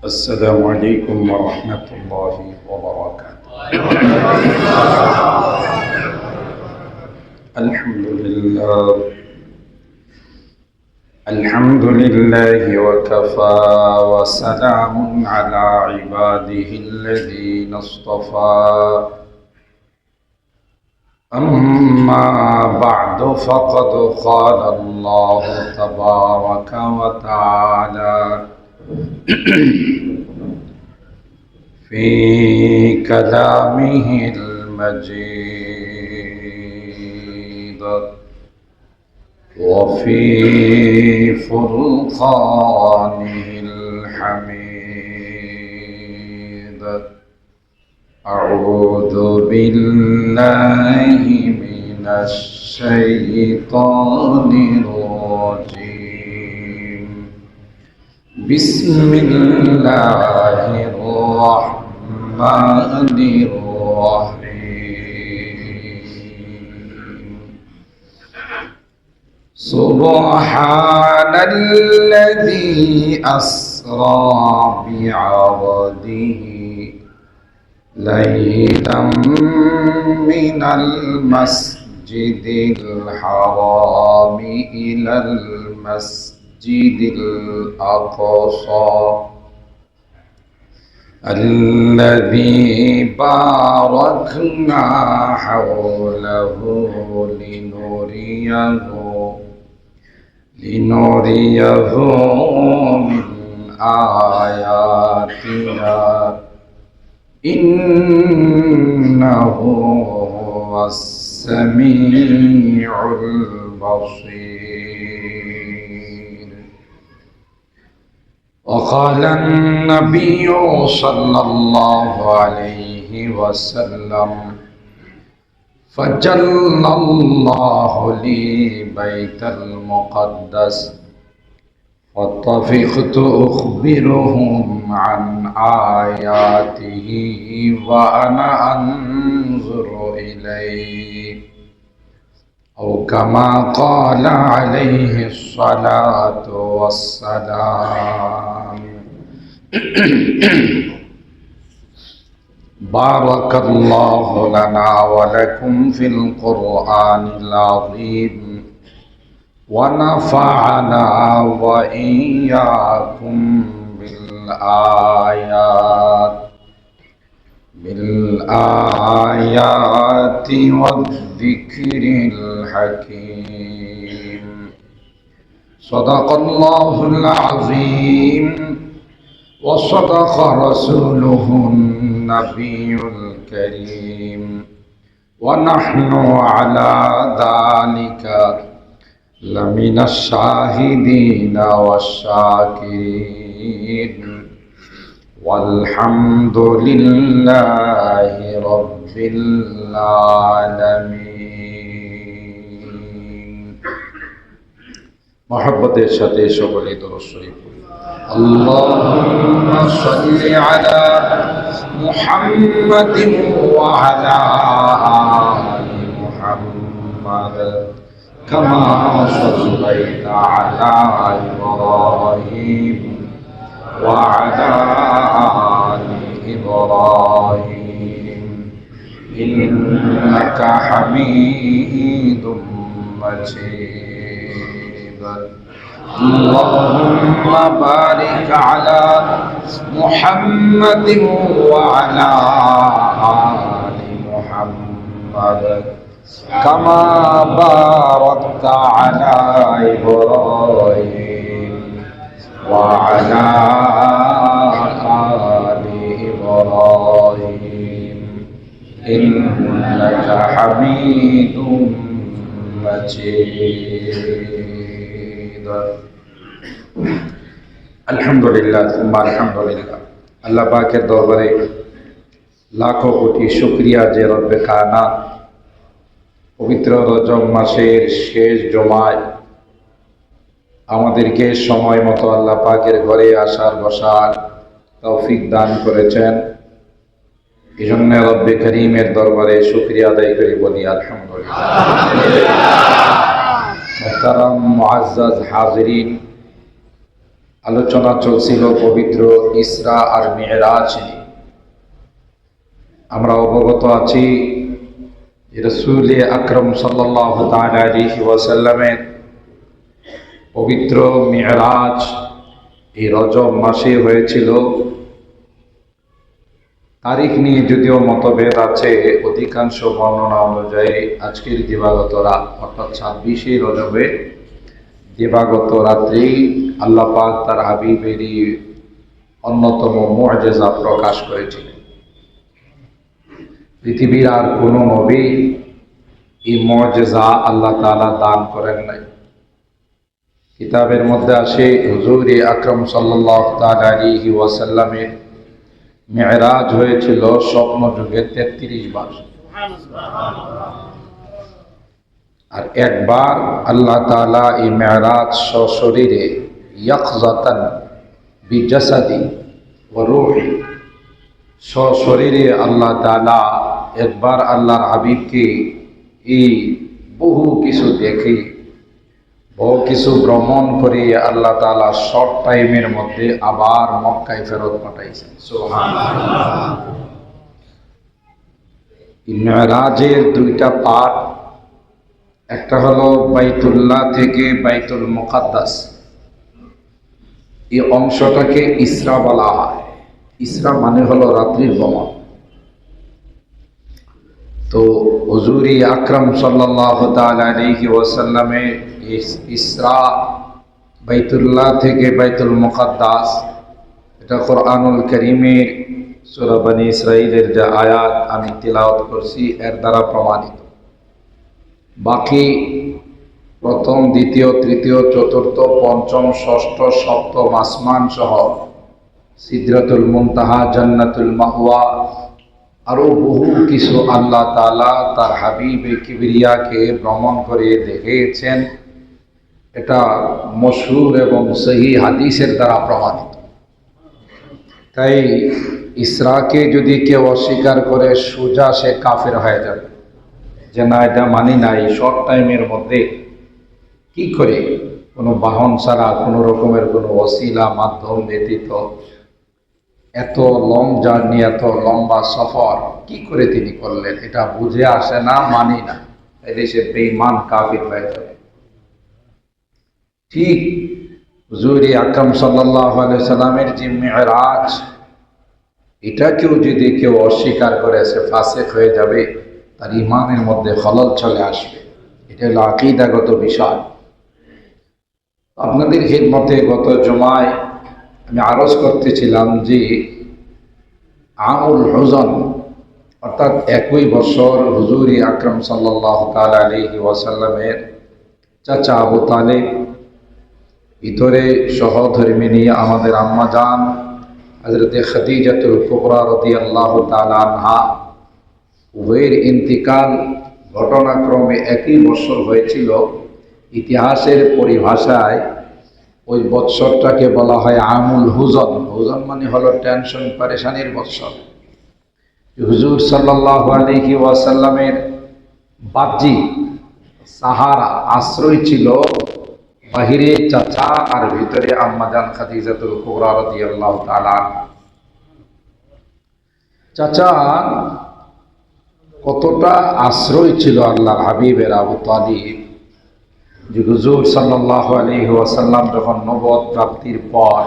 السلام عليكم ورحمة الله وبركاته. الحمد لله وكفى وسلام على عباده الذين اصطفى. أما بعد فقد قال الله تبارك وتعالى في كلامه المجيد وفي فرقانه الحميد. أعوذ بالله من الشيطان الرجيم. بسم الله الرحمن الرحيم. سبحان الذي أسرى بعبده ليلا من المسجد الحرام إلى المسجد الأقصى الذي باركنا حوله لنريه من آياتنا إنه هو السميع البصير. وقال النبي صلى الله عليه وسلم: فجل الله لي بيت المقدس فاتفقت أخبرهم عن آياته وأنا أنظر إليه، أو كما قال عليه الصلاة والسلام. بارك الله لنا ولكم في القرآن العظيم، ونفعنا وإياكم بالآيات والذكر الحكيم. صدق الله العظيم وصدق رسوله النبي الكريم، ونحن على ذلك لمن الشاهدين والشاكرين، والحمد لله رب العالمين. محبتের সাথে সকলে দরুদ শরীফ পড়ি। আল্লাহুম্মা সাল্লি আলা মুহাম্মাদিন ওয়া আলা আলি মুহাম্মাদ كما صليت على إبراهيم وعلى آل إبراهيم إنك حميد مجيد. اللهم بارك على محمد وعلى آل محمد كما باركت على إبراهيم وعلى آل إبراهيم إنك حميد مجيد. الحمد لله ثم الحمد لله. আল্লাহ পাকের দরবারে লাখো কোটি শুকরিয়া যে রব্বে কায়নাত পবিত্র রজব মাসের শেষ জুমায় আমাদেরকে সময় মতো আল্লাহ পাকের ঘরে আসার বসার তৌফিক দান করেছেন। এই জন্য রব্বে করিমের দরবারে শুকরিয়া আদায় করে বলি আলহামদুলিল্লাহ। মুহতারাম মুআজ্জাজ হাজিরিন, আলোচনা চলছিল পবিত্র ইসরা আর মেরাজ নিয়ে। আমরা অবগত আছি রাসূল আকরাম সাল্লাল্লাহু তাআলা আলাইহি ওয়াসাল্লামের পবিত্র মেরাজ এই রজব মাসে হয়েছিল। তারিখ নিয়ে যদিও মতভেদ আছে, অধিকাংশ বর্ণনা অনুযায়ী আজকের দিবাগত রাত অর্থাৎ 26শে রজবে দিবাগত রাত্রি আল্লাহ পাক তার হাবিবেরই অন্যতম মুআজিজা প্রকাশ করেছিলেন। পৃথিবীর আর কোনো নবী এই মুআজিজা আল্লাহ তাআলা দান করেন নাই। কিতাবের মধ্যে আসে হুজুর আকরাম সাল্লাল্লাহু তাআলা আলাইহি ওয়াসাল্লামের মেরাজ হয়েছিল স্বপ্ন যুগে 33 বার। আর একবার আল্লাহ তাআলা এই মেরাজ সশরীরে ইয়াকযাতান বিজাসাদি ওয়া রূহি, সশরীরে আল্লাহ তাআলা একবার আল্লাহর হাবিবকে এই বহু কিছু দেখে, বহু কিছু ভ্রমণ করে আল্লাহ তাআলা শর্ট টাইমের মধ্যে আবার মক্কায় ফেরত পাঠাইছেন। সুবহানাল্লাহ। মেরাজের দুইটা পার্ট, একটা হলো বাইতুল্লাহ থেকে বাইতুল মুকাদ্দাস, এই অংশটাকে ইসরা বলা হয়। ইসরা মানে হলো রাত্রির ভ্রমণ। তো হুজুর আকরাম সাল্লাল্লাহু তাআলা আলাইহি ওয়াসাল্লামের ইসরা বাইতুল্লাহ থেকে বাইতুল মুকাদ্দাস, এটা কোরআনুল কারীমের সূরা বনী ইসরাঈলের যে আয়াত আমি তিলাওয়াত করছি এর দ্বারা প্রমাণিত। বাকি প্রথম, দ্বিতীয়, তৃতীয়, চতুর্থ, পঞ্চম, ষষ্ঠ, সপ্তম আসমান সহ সিদরাতুল মুনতাহা, জান্নাতুল মাওয়া, আরো বহু কিছু আল্লাহ তাআলা তার হাবিবে কিবরিয়াকে ভ্রমণ করে দেখিয়েছেন। এটা মশহুর এবং সহিহ হাদিসের দ্বারা প্রমাণিত। তাই ইসরাকে যদি কেউ অস্বীকার করে সোজা সে কাফের হয়ে যাবে, যে না এটা মানি নাই। শর্ট টাইমের মধ্যে কি করে কোনো বাহন ছাড়া, কোনো রকমের কোনো ওসিলা মাধ্যম ব্যতীত এত লং জার্নি, এত লম্বা সফর কি করে তিনি করলেন, এটা বুঝে আসে না, মানি না। এতে সে বেঈমান কাফির হয়ে যাবে। ঠিক হুজুর আকরাম সাল্লাল্লাহু আলাইহি সাল্লামের যে মেরাজ, এটাকেও যদি কেউ অস্বীকার করে সে ফাসিক হয়ে যাবে, তার ইমানের মধ্যে খলল চলে আসবে। এটা হলো আকীদাগত বিষয়। আপনাদের খিদমতে গত জুমায় আমি আরজ করতেছিলাম যে আমুল হুজন অর্থাৎ 21 বছর হুজুর আকরাম সাল্লাল্লাহু তাআলা আলাইহি ওয়াসাল্লামের চাচা আবু তালেব, ভিতরে সহধর্মিনী আমাদের আম্মা জান হযরতে খাদিজাতুল কুবরা রাদিয়াল্লাহু তাআলা আনহা, উভয়ের ইন্তিকাল ঘটনাক্রমে একই বছর হয়েছিল। ইতিহাসের পরিভাষায় ওই বৎসরটাকে বলা হয় আমুল হুজন। হুজন মানে হলো টেনশন, পরেশানির বৎসর। হুজুর সাল্লাল্লাহু আলাইহি ওয়াসাল্লামের বাহ্যিক সাহারা আশ্রয় ছিল বাহিরে চাচা আর ভিতরে আম্মাজান খাদিজাতুল কুবরা রাদিয়াল্লাহু তাআলা। চাচা কতটা আশ্রয় ছিল আল্লাহর হাবিবের আবু তালিব, যে হুজুর সাল্লাল্লাহু আলাইহি ওয়াসাল্লাম যখন নবুয়ত প্রাপ্তির পর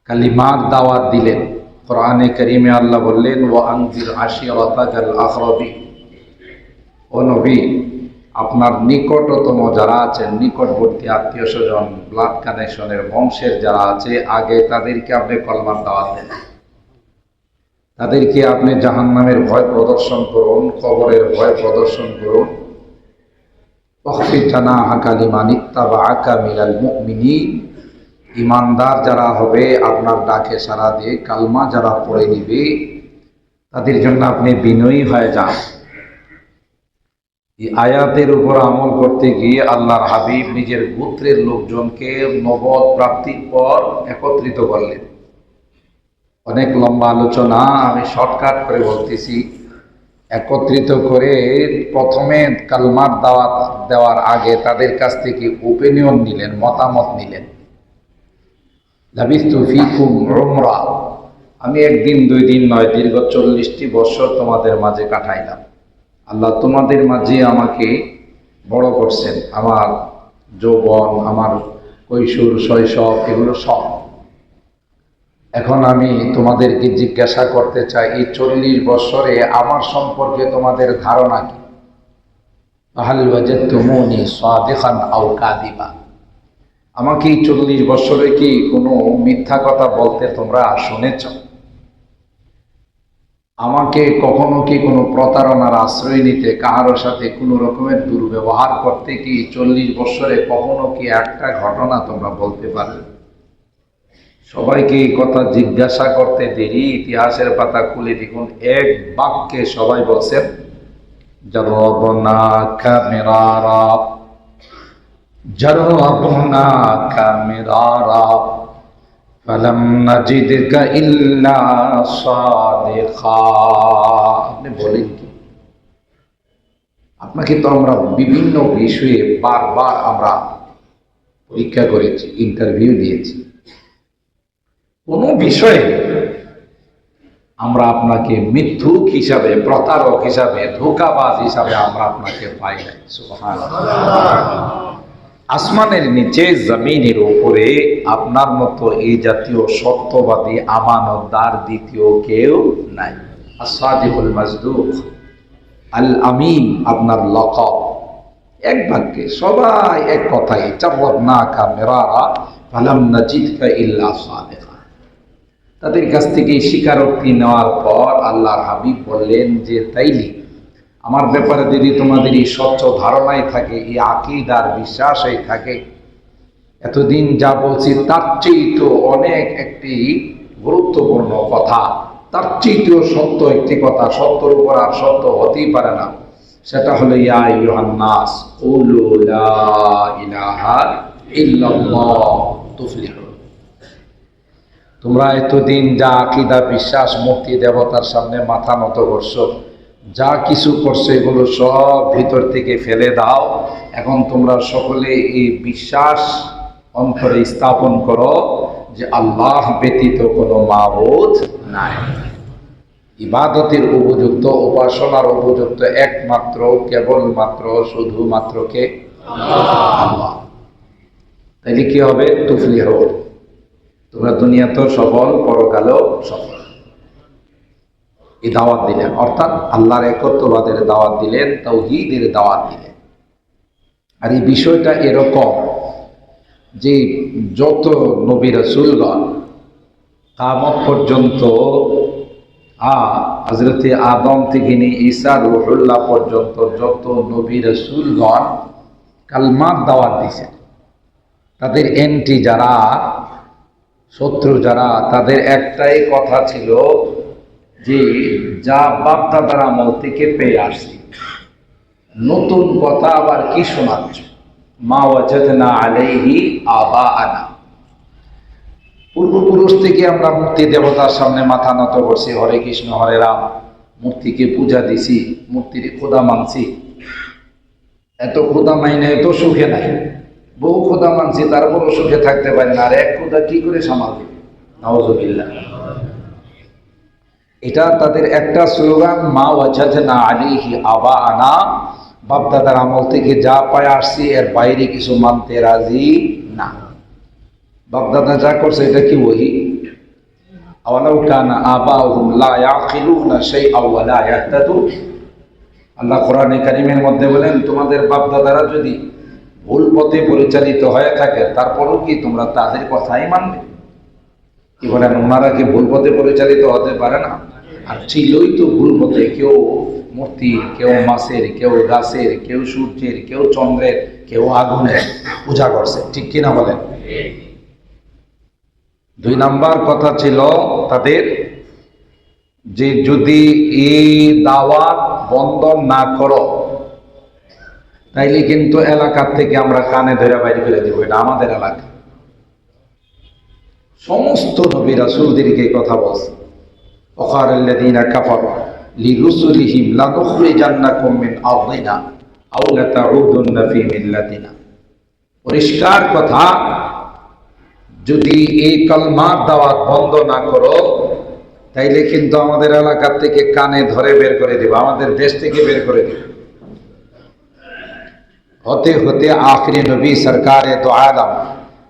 কালিমার দাওয়াত দিলেন, কোরআনে কারীমে আল্লাহ বললেন ওয়া আনজির আশিরাতাকাল আকরাবিন, ও নবী আপনার নিকটতম যারা আছেন, নিকটবর্তী আত্মীয় স্বজন, ব্লাড কানেকশনের বংশের যারা আছে, আগে তাদেরকে আপনি কলমার দাওয়াত দেন। তাদেরকে আপনি জাহান্নামের ভয় প্রদর্শন করুন, কবরের ভয় প্রদর্শন করুন। ইমানদার যারা হবে আপনার ডাকে সাড়া দিয়ে কালমা যারা পড়ে নিবে তাদের জন্য আপনি বিনয়ী হয়ে যান। এই আয়াতের উপর আমল করতে গিয়ে আল্লাহর হাবিব নিজের গোত্রের লোকজনকে নবুয়ত প্রাপ্তির পর একত্রিত করলেন। অনেক লম্বা আলোচনা, আমি শর্টকাট করে বলতেছি। একত্রিত করে প্রথমে কালমার দাওয়াত দেওয়ার আগে তাদের কাছ থেকে ওপিনিয়ন নিলেন, মতামত নিলেন। লাবিস্তু ফিকুম উমরা, আমি একদিন দুই দিন নয়, দীর্ঘ 40টি বছর তোমাদের মাঝে কাটাইলাম। আল্লাহ তোমাদের মাঝে আমাকে বড় করছেন, আমার যৌবন, আমার কৈশোর, শৈশব, এগুলো সব। এখন আমি তোমাদেরকে জিজ্ঞাসা করতে চাই, এই 40 বছরে আমার সম্পর্কে তোমাদের ধারণা কি? হাল ওয়াজাদতুমুনি সাদিকান আও কাযিবা, আমাকে এই 40 বছরে কি কোনো মিথ্যা কথা বলতে তোমরা শুনেছ? আমাকে কখনো কি কোনো প্রতারণার আশ্রয় নিতে, কাহার সাথে কোনো রকমের দুর্ব্যবহার করতে কি 40 বছরে কখনো কি একটা ঘটনা তোমরা বলতে পারবে? সবাইকে এই কথা জিজ্ঞাসা করতে দেরি, ইতিহাসের পাতা খুলে দেখুন, এক বাক্যে সবাই বলছেন জাররাবনাকা মিরারা, জাররাবনাকা মিরারা ফালাম নাজিদকা ইল্লা সাদিকা। আপনি বলেন কি? আপনাকে তো আমরা বিভিন্ন বিষয়ে বারবার আমরা পরীক্ষা করেছি, ইন্টারভিউ দিয়েছি, কোনো বিষয়ে আমরা আপনাকে মিথ্যুক হিসাবে, প্রতারক হিসাবে, ধোঁকাবাজ হিসাবে আমরা আপনাকে পাই নাই। সুবহানাল্লাহ। আসমানের নিচে, জমিনের উপরে আপনার মতো এই জাতীয় সত্যবাদী, আমানতদার দ্বিতীয় কেউ নাই। আস-সাদিকুল মাসদুক, আল আমিন আপনার লকব। এক বাক্যে সবাই এক কথাই, জাররাবনাকা মিরারা ফালাম নাজিদকা ইল্লা সাদিকা। তাদের কাছ থেকে স্বীকারোক্তি নেওয়ার পর আল্লাহর হাবিব বললেন যে তাইলে আমার ব্যাপারে যদি তোমাদের এই স্বচ্ছ ধারণাই থাকে, এই আকীদার বিশ্বাসই থাকে, এতদিন যা বলছি তার চেয়েও অনেক একটি গুরুত্বপূর্ণ কথা, তার চেয়েও সত্য একটি কথা, সত্যর উপর আর সত্য হতেই পারে না, সেটা হলো ইয়া আইয়ুহান নাস কুলু লা ইলাহা ইল্লাল্লাহ তুফলিহুন। তোমরা এতদিন যা আকীদা, বিশ্বাস, মূর্তি দেবতার সামনে মাথা নত করছো, যা কিছু করছো, এগুলো সব ভিতর থেকে ফেলে দাও। এখন তোমরা সকলে এই বিশ্বাস অন্তরে স্থাপন করো যে আল্লাহ ব্যতীত কোনো মাবুদ নাই, ইবাদতের উপযুক্ত, উপাসনার উপযুক্ত একমাত্র, কেবলমাত্র, শুধুমাত্র কে? আল্লাহ। তাইলে কি হবে? তুফলিহুন, তোমরা দুনিয়াতেও সফল, পরকালেও সফল। এই দাওয়াত দিলেন, অর্থাৎ আল্লাহর একত্ববাদের দাওয়াত দিলেন, তাওহীদের দাওয়াত দিলেন। আর এই বিষয়টা এরকম যে যত নবী রাসূলগণ কিয়ামত পর্যন্ত, হযরতে আদম থেকে নিয়ে ঈসা রূহুল্লাহ পর্যন্ত যত নবী রাসূলগণ কালমার দাওয়াত দিয়েছেন, তাদের এন্টি যারা, শত্রু যারা, তাদের একটাই কথা ছিল যে যা বাপ-দাদার আমল থেকে পেয়ে আসছি, নতুন কথা আবার কি শোনাচ্ছ? মা ওয়াজাদনা আলাইহি আবাআনা, পূর্বপুরুষ থেকে আমরা মূর্তি দেবতার সামনে মাথা নত করছি, হরে কৃষ্ণ হরে রাম, মূর্তিকে পূজা দিছি, মূর্তির খোদা মানছি। এত খোদা মাইনে তো সুখে নাই, বহু খোদা মানছি, তারপরও সুখে থাকতে পারি না, আর এক খোদা কি করে সামাল দিবে? নাউযুবিল্লাহ। এটা তাদের একটা স্লোগান, মা ওয়াজাদনা আলাইহি আবাআনা, বাপদাদার আমল থেকে যা পায় আসছি এর বাইরে কিছু মানতে রাজি না। বাপদাদা যা করছে এটা কি ওহি? আওয়ালাউ কানা আবাউহুম লা ইয়াকিলুনা শাইআন ওয়া লা ইয়াহতাদুন। আল্লাহ কোরআনে কারীমের মধ্যে বলেন, তোমাদের বাপদাদারা যদি ভুল পথে পরিচালিত হয়ে থাকে, তারপরেও কি তোমরা তাদের কথাই মানবে? কি বলেন, ওনারা কি ভুল পথে পরিচালিত হতে পারে না? আর ছিলই তো ভুল পথে, কেউ মূর্তির, কেউ মাছের, কেউ গাছের, কেউ সূর্যের, কেউ চন্দ্রের, কেউ আগুনের পূজা করছে, ঠিক কিনা বলেন? 2 নাম্বার কথা ছিল তাদের যে যদি এই দাওয়াত বন্ধ না করো তাইলে কিন্তু এলাকার থেকে আমরা কানে ধরে বাইরে ফেলে দেবো, এটা আমাদের এলাকা। সমস্ত নবী রাসূলদেরকে কথা বলছে, ওয়াকালাল্লাযীনা কাফারু লিরুসুলিহিম লানুখরিজান্নাকুম মিন আরদিনা আও লাতাউদুন্না ফি মিল্লাতিনা। পরিষ্কার কথা, যদি এই কলমার দাওয়াত বন্ধ না করো, তাইলে কিন্তু আমাদের এলাকা থেকে কানে ধরে বের করে দেব, আমাদের দেশ থেকে বের করে দেব। হতে হতে আখরি নবী সরকারে দো আলম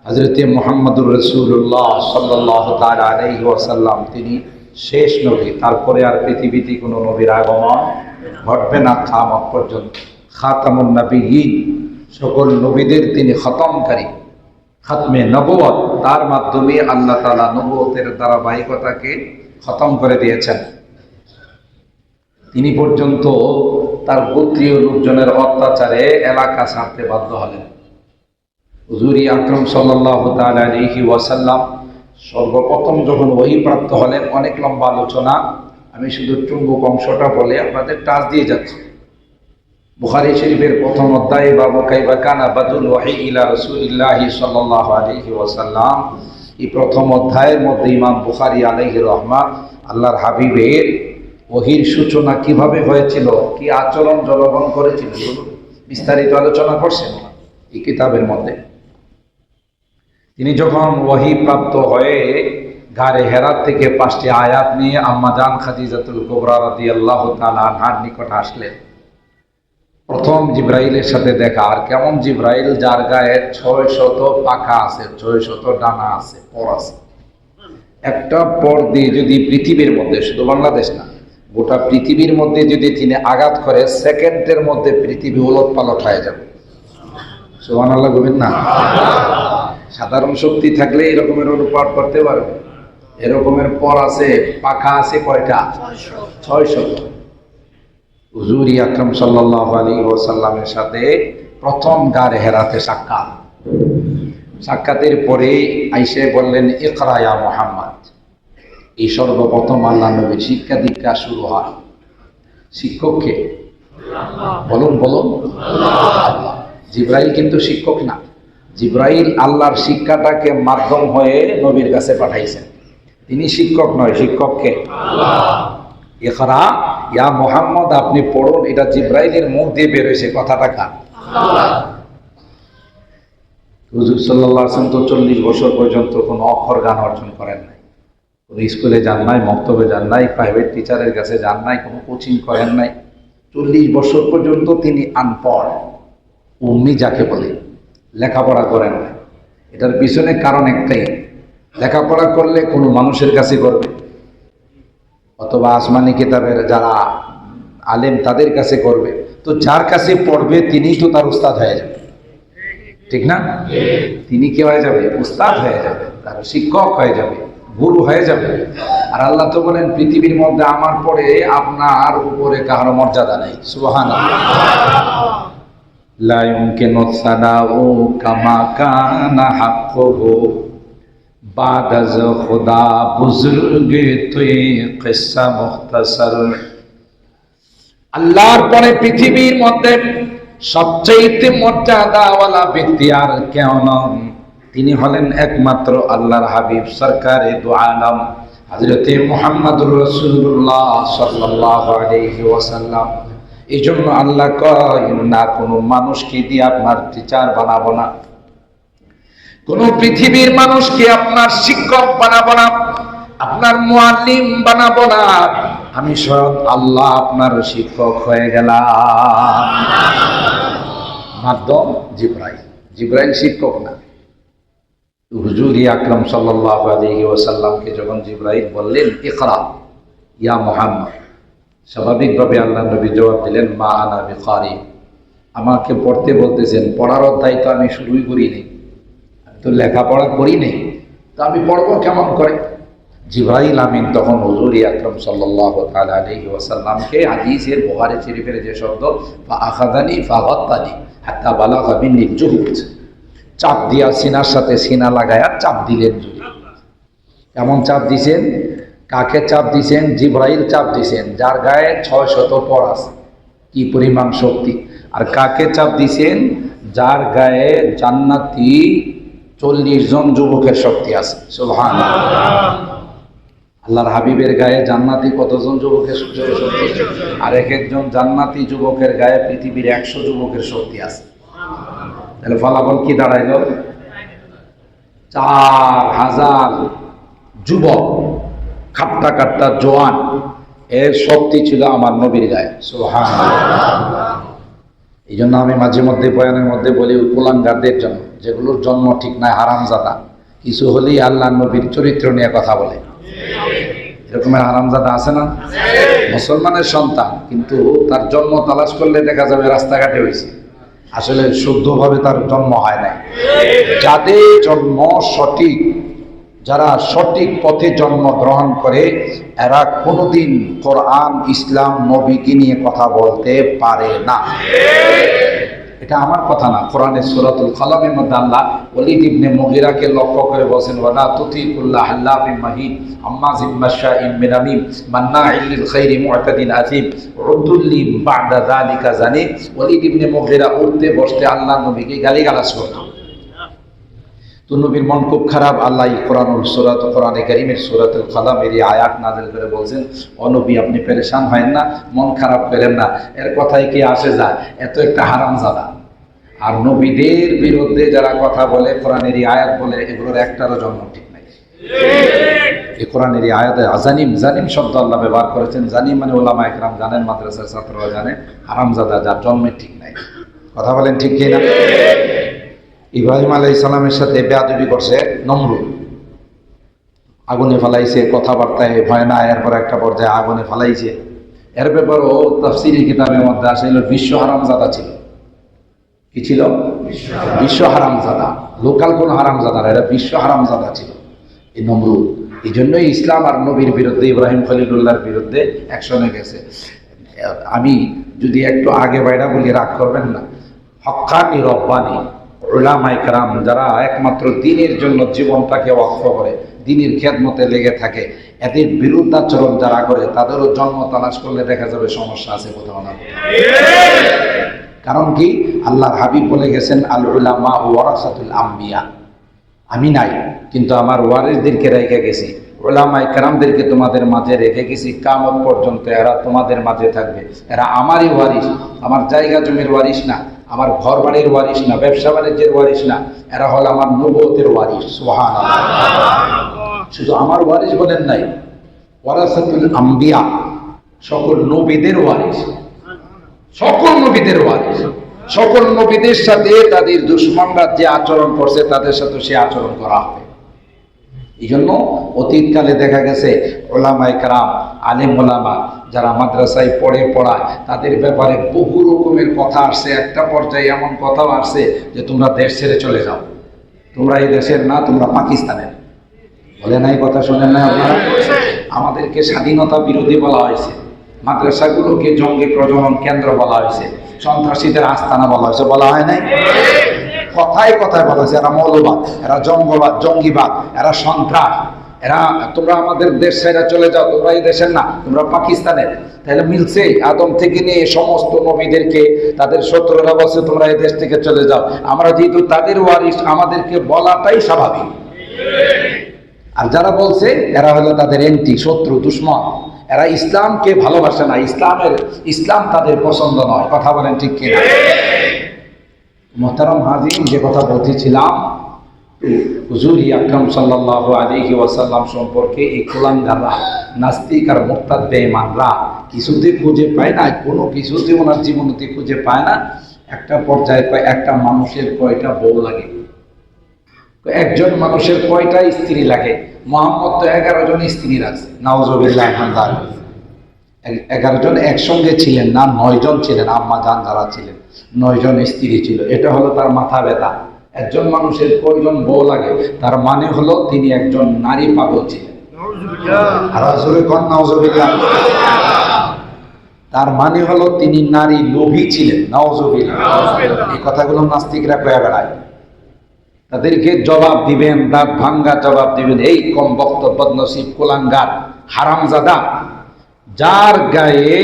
হযরত মুহাম্মদুর রাসূলুল্লাহ সাল্লাল্লাহু তাআলা আলাইহি ওয়াসাল্লাম তিনি শেষ নবী। তারপরে আর পৃথিবীতে কোনো নবীর আগমন ঘটবে না কিয়ামত পর্যন্ত। খাতামুন নবিয়্যিন, সকল নবীদের তিনি খতমকারী, খতমে নবুয়ত, তার মাধ্যমে আল্লাহ তাআলা নবুয়তের ধারাবাহিকতাকে খতম করে দিয়েছেন। তিনি পর্যন্ত তার গোত্রীয় লোকজনের অত্যাচারে এলাকা ছাড়তে বাধ্য হলেন। হুজুর আকরাম সাল্লাল্লাহু তাআলা আলাইহি ওয়াসাল্লাম সর্বপ্রথম যখন ওহী প্রাপ্ত হলেন, অনেক লম্বা আলোচনা, আমি শুধু চুম্বক অংশটা বলে আপনাদের টাচ দিয়ে যাচ্ছি। বুখারী শরীফের প্রথম অধ্যায়ে বাবু কাইফা কানা বাদুল ওয়াহী ইলা রাসূলিল্লাহি সাল্লাল্লাহু আলাইহি ওয়াসাল্লাম, এই প্রথম অধ্যায়ের মধ্যে ইমাম বুখারী আলাইহির রহমাত আল্লাহর হাবিবের ওহীর সূচনা কিভাবে হয়েছিল, কি আচরণ জলবন করেছিল, বিস্তারিত আলোচনা করছেন এই কিতাবের মধ্যে। তিনি যখন ওহী প্রাপ্ত হয়ে গারে হেরাত থেকে 5টি আয়াত নিয়ে আম্মা জান খাদিজাতুল কুবরা রাদিয়াল্লাহু তাআলা আনহার নিকট আসলেন, প্রথম জিব্রাইলের সাথে দেখা। আর কেমন জিব্রাইল, যার গায়ে 600 পাখা আছে, 600 ডানা আছে, পর আছে। একটা পর দিয়ে যদি পৃথিবীর মধ্যে, শুধু বাংলাদেশ না, গোটা পৃথিবীর মধ্যে যদি তিনি আঘাত করে, সেকেন্ডের মধ্যে পৃথিবী উলট পালট হয়ে যাবে। সুবহানাল্লাহ বলবেন না? সাধারণ শক্তি থাকলে এরকমের অনুপাত করতে পারবে। এরকমের পর আছে, পাখা আছে কয়টা? 600। হুজুর আকরাম সাল্লাল্লাহু আলাইহি ওয়াসাল্লামের সাথে প্রথম গারে হেরাতে সাক্ষাৎ। সাক্ষাতের পরে আইসে বললেন, ইকরা ইয়া মুহাম্মদ। এই সর্বপ্রথম আল্লাহ নবীর শিক্ষা দীক্ষা শুরু হয়। শিক্ষককে বলুন বলুন আল্লাহ। জিব্রাইল কিন্তু শিক্ষক না, জিব্রাইল আল্লাহর শিক্ষাটাকে মাধ্যম হয়ে নবীর কাছে পাঠাইছেন। তিনি শিক্ষক নয়, শিক্ষককে আল্লাহ। ইকরা ইয়া মুহাম্মদ, আপনি পড়ুন, এটা জিব্রাইলের মুখ দিয়ে বের হয়েছে, কথাটা কার? আল্লাহ। হুজুর সাল্লাল্লাহু আলাইহি ওয়াসাল্লাম তো 40 বছর পর্যন্ত কোনো অক্ষর গান অর্জন করেন নাই, কোনো স্কুলে যান নাই, মক্তবে যান নাই, প্রাইভেট টিচারের কাছে যান নাই, কোনো কোচিং করেন নাই। 40 বছর পর্যন্ত তিনি আনপড়, উম্মি যাকে বলে, লেখাপড়া করেন নাই। এটার পিছনে কারণ একটাই, লেখাপড়া করলে কোনো মানুষের কাছে করবে, অথবা আসমানি কিতাবের যারা আলেম তাদের কাছে করবে। তো যার কাছে পড়বে তিনিই তো তার উস্তাদ হয়ে যাবে, ঠিক না? তিনি কি হয়ে যাবে? উস্তাদ হয়ে যাবে, তার শিক্ষক হয়ে যাবে, গুরু হয়ে যাবে। আর আল্লাহ তো বলেন, পৃথিবীর মধ্যে আমার পরে আপনার উপরে কারো মর্যাদা নেই। সুবহানাল্লাহ। লা ইউমকিনু সানাউ কামা কানা হাক্কুহু বাদাজ খুদা বুজুর্গে তুই কিসসা মুখতাসার। আল্লাহর পরে পৃথিবীর মধ্যে সবচেয়ে মর্যাদাওয়ালা ব্যক্তি আর কেউ নন, তিনি হলেন একমাত্র আল্লাহর হাবিব সরকারে দু আলম হযরতে মুহাম্মদুর রাসূলুল্লাহ সাল্লাল্লাহু আলাইহি ওয়াসাল্লাম। এই জন্য আল্লাহ কয়, না কোনো মানুষকে দিয়ে আপনার টিচার বানাবো না, কোনো পৃথিবীর মানুষকে আপনার শিক্ষক বানাবো না, আপনার মুআল্লিম বানাবো না, আমি স্বয়ং আল্লাহ আপনার শিক্ষক হয়ে গেলাম। মাধ্যম জিব্রাইল, জিব্রাইল শিক্ষক না। হুজুর আকরাম সাল্লাল্লাহু আলাইহি ওয়াসাল্লামকে যখন জিব্রাইল বললেন, ইকরা ইয়া মুহাম্মদ, স্বাভাবিকভাবে আল্লাহ নবী জবাব দিলেন, মা আনা বিকারি। আমাকে পড়তে বলতেছেন, পড়ার অধ্যায় তো আমি শুরুই করিনি, আমি তো লেখাপড়া করি নেই, তো আমি পড়বো কেমন করে? জিব্রাইল আমিন তখন হুজুর আকরাম সাল্লাল্লাহু তাআলা আলাইহি ওয়াসাল্লামকে হাদিসের বুখারী শরীফের যে শব্দ ফা আখাযানি ফা গাত্তানি হাত্তা বালাগা মিন্নি জুহুদ, চাপ দিয়া সিনার সাথে সিনা লাগায়া চাপ দিলেন। কেমন চাপ দিছেন? কাকে চাপ দিছেন? জিব্রাইল চাপ দিছেন, যার গায়ে 600 পর আছে, কি পরিমাণ শক্তি। আর কাকে চাপ দিছেন? যার গায়ে জান্নাতি 40 জন যুবকের শক্তি আছে। সুবহানাল্লাহ। আল্লাহর হাবিবের গায়ে জান্নাতি কতজন যুবকের শক্তি? আর এক একজন জান্নাতি যুবকের গায়ে পৃথিবীর 100 যুবকের শক্তি আছে। তাহলে ফলাফল কি দাঁড়াইল? 4000 যুবক, খাট্টা খাট্টা জোয়ান, এর শক্তি ছিল আমার নবীর গায়ে। সুবহানাল্লাহ। এই জন্য আমি মাঝে মধ্যে বয়ানের মধ্যে বলি কুলাঙ্গারদের জন্য, যেগুলোর জন্ম ঠিক নাই, হারামজাদা, কিছু হলেই আল্লাহ নবীর চরিত্র নিয়ে কথা বলে, এরকমের হারামজাদা আছে না? মুসলমানের সন্তান, কিন্তু তার জন্ম তালাশ করলে দেখা যাবে রাস্তাঘাটে হয়েছে, আসলে শুদ্ধভাবে তার জন্ম হয় নাই। যাদের জন্ম সঠিক, যারা সঠিক পথে জন্ম গ্রহণ করে, এরা কোনোদিন কোরআন, ইসলাম, নবীকে নিয়ে কথা বলতে পারে না। এটা আমার কথা না, কোরআনের সূরাতুল কালামের মধ্যে আল্লাহ ওলীদ ইবনে মুগীরাকে লক্ষ্য করে বলেন, ওয়ালা তুতিকুল্লাহ হাল্লাফিন মাহিন আম্মাযিম মাশাইন বিনামিম মান্নাইল লিল খাইরি মু'তাদিন আযীম উতুল্লিম বা'দা যালিকা জানি। ওলীদ ইবনে মুগীরা উঠতে বসতে আল্লাহ নবীকে গালিগালাজ করত। তো নবীর মন খুব খারাপ। আল্লাহ কোরআনে কারীমের সূরাতুল কালামের এই আয়াত নাযিল করে বলছেন, ও নবী, আপনি পেরেশান হয় না, মন খারাপ করেন না, এর কথাই কি আসে যায়, এত একটা হারামজাদা। আর নবীদের বিরুদ্ধে যারা কথা বলে, কোরআনের এই আয়াত বলে, এগুলোর একটারও জন্ম ঠিক নাই। এই কোরআনের এই আয়াতে জানিম শব্দ আল্লাহ ব্যবহার করেছেন। জানিম মানে ওলামা একরাম জানেন, মাদ্রাসার ছাত্ররা জানে, হারামজাদা যার জন্মের ঠিক নাই। কথা বলেন ঠিক কিনা? ইব্রাহিম আলাইহিস সালামের সাথে বেয়াদবি করছে নমরুদ, আগুনে ফালাইছে, কথাবার্তায় ভয় না, এরপর একটা পর্যায়ে আগুনে ফালাইছে। এর ব্যাপারেও তাফসীরি কিতাবের মধ্যে আসলে বিশ্ব হারামজাদা ছিল। কি ছিল? বিশ্ব হারামজাদা, লোকাল কোন হারামজাদা না, এটা বিশ্ব হারামজাদা ছিল এই নমরুদ। এই জন্যই ইসলাম আর নবীর বিরুদ্ধে, ইব্রাহিম খলিলুল্লাহর বিরুদ্ধে অ্যাকশনে গেছে। আমি যদি একটু আগে বাইরা বলি, রাগ করবেন না, হক্কানি রব্বানি উলামায়ে কেরাম যারা একমাত্র দ্বীনের জন্য জীবনটাকে ওয়াকফ করে, দ্বীনের খেদমতে লেগে থাকে, এদের বিরুদ্ধাচরণ যারা করে, তাদেরও জন্ম তালাশ করলে দেখা যাবে সমস্যা আছে কোথাও না কোথাও। কারণ কি? আল্লাহর হাবিব বলে গেছেন, আল উলামা ওয়ারাসাতুল আম্বিয়া। আমি নাই, কিন্তু আমার ওয়ারিসদেরকে রেখে গেছি, উলামায়ে কেরামদেরকে তোমাদের মাঝে রেখে গেছি, কিয়ামত পর্যন্ত এরা তোমাদের মাঝে থাকবে। এরা আমারই ওয়ারিস, আমার জায়গা জমির ওয়ারিস না, আমার ঘর বাড়ির ওয়ারিস না, ব্যবসা বাণিজ্যের ওয়ারিস না, এরা হল আমার নবুয়তের ওয়ারিস। সুবহানাল্লাহ। শুধু আমার ওয়ারিস বলেন নাই, ওয়ারাসাতুল আম্বিয়া, সকল নবীদের ওয়ারিস, সকল নবীদের ওয়ারিস। সকল নবীদের সাথে তাদের দুশমনরা যে আচরণ করছে, তাদের সাথে সে আচরণ করা হবে। এই জন্য অতীতকালে দেখা গেছে ওলামায়ে কেরাম, আলেম ওলামা যারা মাদ্রাসায় পড়ায়, তাদের ব্যাপারে বহু রকমের কথা আসছে। একটা পর্যায়ে এমন কথাও আসছে যে তোমরা দেশ ছেড়ে চলে যাও, তোমরা এই দেশের না, তোমরা পাকিস্তানের। বলে নাই কথা, শোনেন না আপনারা? আমাদেরকে স্বাধীনতা বিরোধী বলা হয়েছে, মাদ্রাসাগুলোকে জঙ্গি প্রজনন কেন্দ্র বলা হয়েছে, সন্ত্রাসীদের আস্তানা বলা হয়েছে, বলা হয় নাই? কথায় কথায় বলা হয়েছে এরা মৌলবাদ, এরা জঙ্গিবাদ, এরা সন্ত্রাস, এরা, তোমরা আমাদের দেশ ছেড়ে চলে যাও, তোমরা এই দেশের না, তোমরা পাকিস্তানের। তাহলে মিলছে, আদম থেকে নিয়ে সমস্ত নবীদেরকে তাদের শত্রুরা বলছে তোমরা এই দেশ থেকে চলে যাও। আমরা যেহেতু তাদের ওয়ারিস, আমাদেরকে বলাটাই স্বাভাবিক। আর যারা বলছে এরা হলো তাদের এন্টি, শত্রু, দুশ্মন, এরা ইসলামকে ভালোবাসে না, ইসলাম তাদের পছন্দ নয়। কথা বলেন ঠিক কিনা? মোহতারাম হাজির, যে কথা বলতেছিলাম, হুজুর আকরাম সাল্লাল্লাহু আলাইহি ওয়াসাল্লাম সম্পর্কে এই কুলাঙ্গাররা, নাস্তিক আর মুরতাদ বেঈমানরা কিছুতে খুঁজে পায় না, কোনো কিছুতে ওনার জীবনতে খুঁজে পায় না। একটা পর্যায়ে কয়, একটা মানুষের কয়টা বউ লাগে? একজন মানুষের কয়টা স্ত্রী লাগে? মুহাম্মদ তো 11 জন স্ত্রী রাখছে, নাউজুবিল্লাহ। 11 জন একসঙ্গে ছিলেন না, 9 জন ছিলেন, আম্মা জান যারা ছিলেন, 9 জন স্ত্রী ছিল। এটা হলো তার মাথা ব্যথা। একজন মানুষের কয়জন বউ লাগে? তার মানে হলো তিনি একজন নারী পাগল ছিলেন। আর আসলে কোন নাউজুবিল্লাহ, তার মানে হলো তিনি নারী লোভী ছিলেন। নাউজুবিল্লাহ। এই কথাগুলো নাস্তিকরা কয়ে বেড়ায়, তাদেরকে জবাব দিবেন, দাঁত ভাঙ্গা জবাব দিবেন। এই কম বক্ত, বদনসিব, কুলাঙ্গার, হারামজাদা, যার গায়ে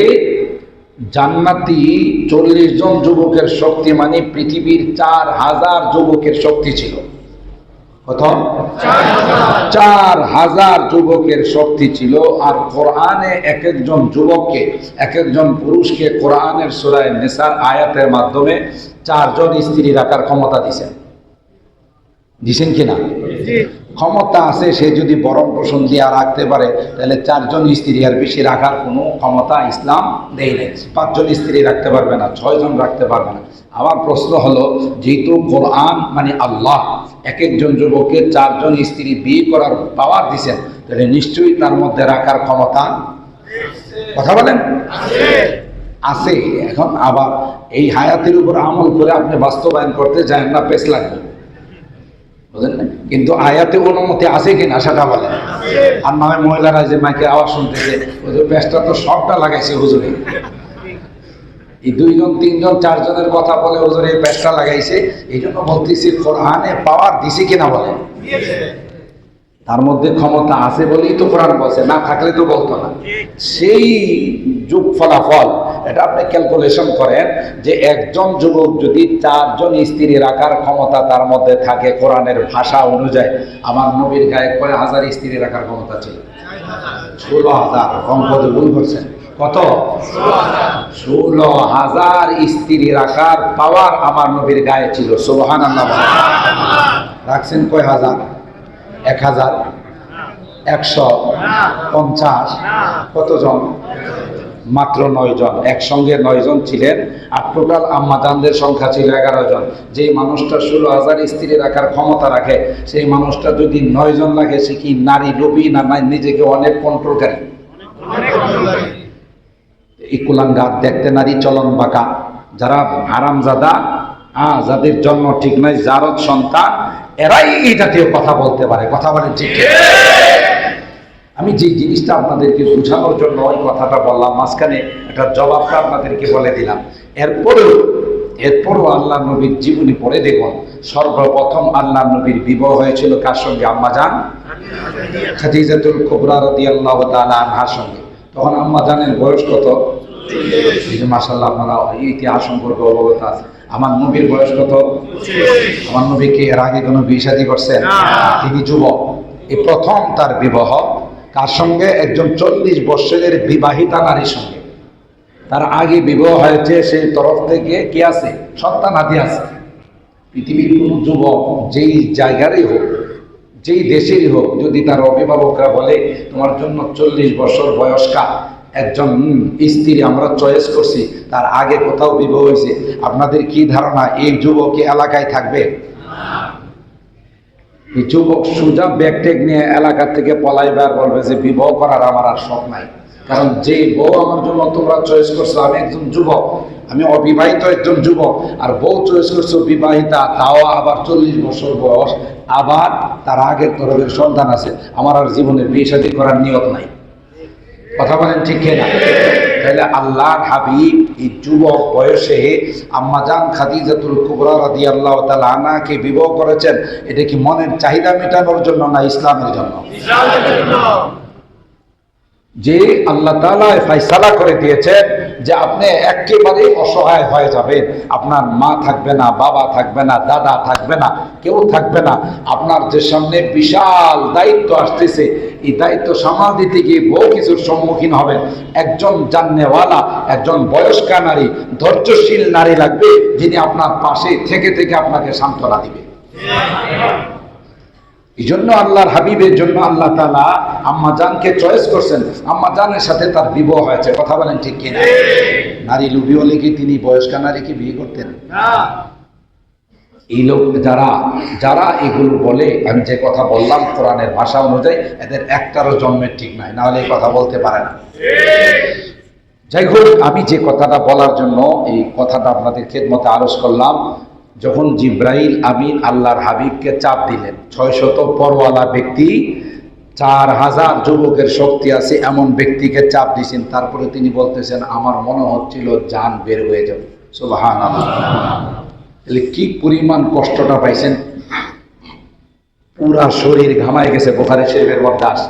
জান্নাতি 40 জন যুবকের শক্তি, মানে পৃথিবীর 4000 যুবকের শক্তি ছিল। কত? 4000 যুবকের শক্তি ছিল। আর কোরআনে এক একজন যুবককে, এক একজন পুরুষকে কোরআনের সূরা নিসার আয়াতের মাধ্যমে 4 জন স্ত্রী রাখার ক্ষমতা দিয়েছেন। দিছেন কিনা? ক্ষমতা আছে, সে যদি বরং পোষণ দিয়ে রাখতে পারে তাহলে 4 জন স্ত্রী আর বেশি রাখার কোনো ক্ষমতা ইসলাম দেয় নাই। 5 জন স্ত্রী রাখতে পারবে না, 6 জন রাখতে পারবে না। আমার প্রশ্ন হলো, যেহেতু কোরআন মানে আল্লাহ এক একজন যুবককে 4 জন স্ত্রী বিয়ে করার পাওয়ার দিছেন, তাহলে নিশ্চয়ই তার মধ্যে রাখার ক্ষমতা, কথা বলেন, আছে। এখন আবার এই হায়াতের উপর আমল করে আপনি বাস্তবায়ন করতে যান না, পেছ লাগবে, বুঝলেন না? কিন্তু আয়াতে অনুমতি আছে কিনা সেটা বলেন। আর নয় মহিলারা যে মাইকে আওয়াজ শুনতেছে, ওই পেঁচটা তো সবটা লাগাইছে হুজুরে, এই 2 জন 3 জন 4 জনের কথা বলে হুজুরে এই পেঁচটা লাগাইছে। এই জন্য বলতেছি কোরআনে পাওয়ার দিছে কিনা বলেন। তার মধ্যে ক্ষমতা আছে বলেই তো কোরআন বলছে, না থাকলে তো বলতো না। সেই যুগ ফলাফল এটা আপনি ক্যালকুলেশন করেন যে একজন যুবক যদি 4 জন স্ত্রী রাখার ক্ষমতা তার মধ্যে থাকে, কোরআনের ভাষা অনুযায়ী আমার নবীর গায়ে কয় হাজার স্ত্রী রাখার ক্ষমতা ছিল? 16,000। কত ভুল করছেন? কত? 16,000 স্ত্রী রাখার পাওয়ার আমার নবীর গায়ে ছিল। সুবহানাল্লাহ। রাখছেন কয় হাজার? 1000, 150, কতজন? মাত্র 9 জন। একসঙ্গে 9 জন ছিলেন, আর টোটাল আম্মাজানদের সংখ্যা ছিল 11 জন। যেই মানুষটা 16,000 স্ত্রী রাখার ক্ষমতা রাখে, সেই মানুষটা যদি 9 জন লাগে, সে কি নারী লোভী না নিজেকে অনেক কন্ট্রোলকারী? এই কুলাঙ্গার, দেখতে নারী, চলন বাঁকা, যারা হারামজাদা, যাদের জন্ম ঠিক নয়, জারদ সন্তান, এরাই এই জাতীয় কথা বলতে পারে। কথা বলেন ঠিক? আমি যে জিনিসটা আপনাদেরকে বোঝানোর জন্য ওই কথাটা বললাম, মাঝখানে একটা জবাবটা আপনাদেরকে বলে দিলাম। এরপরও আল্লাহ নবীর জীবনী পড়ে দেখুন, সর্বপ্রথম আল্লাহ নবীর বিবাহ হয়েছিল কার সঙ্গে? আম্মাজান খাদিজাতুল কুবরা রাদিয়াল্লাহু তাআলা আনহার সঙ্গে। তখন আম্মাজানের বয়স কত? মাশাআল্লাহ, আপনারা ইতিহাস সম্পর্কে অবগত আছে। আমার নবীর বয়স কত? আমার নবীকে এর আগে কোনো বিয়ে শাদী করছেন? তিনি যুবক। এই প্রথম তার বিবাহ কার সঙ্গে? একজন 40 বছরের বিবাহিতা নারীর সঙ্গে। তার আগে বিবাহ হয়েছে, সেই তরফ থেকে কি আছে? সন্তানাদি আছে। পৃথিবীর কোন যুবক যেই জায়গারই হোক, যেই দেশেরই হোক, যদি তার অভিভাবকরা বলে তোমার জন্য 40 বছর বয়স্কা একজন স্ত্রী আমরা চয়েস করছি, তার আগে কোথাও বিবাহ হয়েছে, আপনাদের কি ধারণা এই যুবক এলাকায় থাকবে? এই যুবক সোজা ব্যাগ টেক নিয়ে এলাকা থেকে পলাইবে আর বলবে যে বিবাহ করার আমার আর শখ নাই। কারণ যে বউ আমার জন্য তোমরা চয়েস করছো, আমি একজন যুবক, আমি অবিবাহিত একজন যুবক, আর বউ চয়েস করছো বিবাহিতা, তাও আবার 40 বছর বয়স, আবার তার আগের তরফের সন্তান আছে, আমার আর জীবনের বিয়ে শাদী করার নিয়ত নাই। কথা বলেন ঠিক কিনা? তাহলে আল্লাহর হাবিব এই যুবক বয়সে আম্মাজান খাদিজাতুল কুবরা রাদিয়াল্লাহু তাআলা আনহাকে বিবাহ করেছেন। এটা কি মনের চাহিদা মেটানোর জন্য না ইসলামের জন্য? ইসলামের জন্য। যে আল্লাহ তাআলা ফয়সালা করে দিয়েছেন যে আপনি একেবারে অসহায় হয়ে যাবেন, আপনার মা থাকবে না, বাবা থাকবে না, দাদা থাকবে না, কেউ থাকবে না, আপনার যে সামনে বিশাল দায়িত্ব আসতেছে, এই দায়িত্ব সামাল দিতে গিয়ে বহু কিছুর সম্মুখীন হবেন। একজন জাননেওয়ালা, একজন বয়স্কা নারী, ধৈর্যশীল নারী লাগবে, যিনি আপনার পাশে থেকে থেকে আপনাকে সান্ত্বনা দিবে। এই জন্য আল্লাহর হাবিবের জন্য আল্লাহ তাআলা আম্মাজানকে চয়েস করছেন, আম্মাজানের সাথে তার বিবাহ হয়েছে। কথা বলেন ঠিক কিনা? নারী লোভী হলে কি তিনি বয়স্কা নারীকে বিয়ে করতেন? এই লোক যারা এগুলো বলে, আমি যে কথা বললাম কোরআনের ভাষা অনুযায়ী, এদের একটারও জন্মের ঠিক নাই, না হলে এই কথা বলতে পারে না। যাই হোক, আমি যে কথাটা বলার জন্য এই কথাটা আপনাদের খেদমতে আরজ করলাম, যখন জিব্রাইল আমিন আল্লাহর হাবিবকে চাপ দিলেন, 600 পরওয়ালা ব্যক্তি, 4000 যুবকের শক্তি আছে এমন ব্যক্তিকে চাপ দিয়েছেন, তারপরে তিনি বলতেছেন আমার মনে হচ্ছিল জান বের হয়ে যাবে। সুবহানাল্লাহ। তাহলে কি পরিমাণ কষ্টটা পাইছেন, পুরা শরীর ঘামায় গেছে। বুখারী শরীফের মধ্যে আসে,